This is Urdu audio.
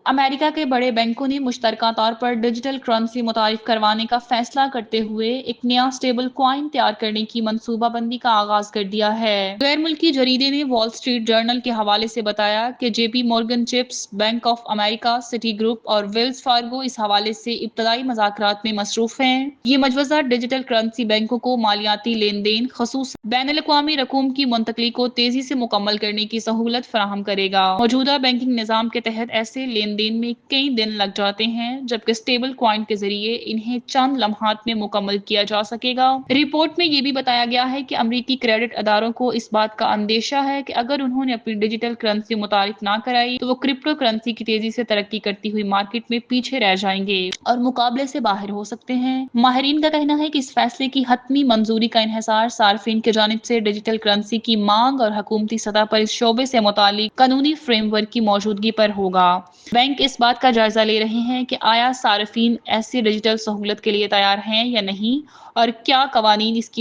امریکہ کے بڑے بینکوں نے مشترکہ طور پر ڈیجیٹل کرنسی متعارف کروانے کا فیصلہ کرتے ہوئے ایک نیا اسٹیبل کوائن تیار کرنے کی منصوبہ بندی کا آغاز کر دیا ہے۔ غیر ملکی جریدے نے وال اسٹریٹ جرنل کے حوالے سے بتایا کہ جے پی مورگن چیپس، bank of America, Citigroup اور ویلز فارگو اس حوالے سے ابتدائی مذاکرات میں مصروف ہیں۔ یہ مجوزہ ڈیجیٹل کرنسی بینکوں کو مالیاتی لین دین، خصوصاً بین الاقوامی رقوم کی منتقلی کو تیزی سے مکمل کرنے کی سہولت فراہم کرے گا۔ موجودہ بینکنگ نظام کے تحت ایسے لین دین میں کئی دن لگ جاتے ہیں، جبکہ اسٹیبل کوائن کے ذریعے انہیں چند لمحات میں مکمل کیا جا سکے گا۔ رپورٹ میں یہ بھی بتایا گیا ہے کہ امریکی کریڈٹ اداروں کو اس بات کا اندیشہ ہے کہ اگر انہوں نے اپنی ڈیجیٹل کرنسی متعارف نہ کرائی تو وہ کرپٹو کرنسی کی تیزی سے ترقی کرتی ہوئی مارکیٹ میں پیچھے رہ جائیں گے اور مقابلے سے باہر ہو سکتے ہیں۔ ماہرین کا کہنا ہے کہ اس فیصلے کی حتمی منظوری کا انحصار صارفین کی جانب سے ڈیجیٹل کرنسی کی مانگ اور حکومتی سطح پر اس شعبے سے متعلق قانونی فریم ورک کی موجودگی پر ہوگا۔ بینک اس بات کا جائزہ لے رہے ہیں کہ آیا صارفین ایسی ڈیجیٹل سہولت کے لیے تیار ہیں یا نہیں، اور کیا قوانین اس کی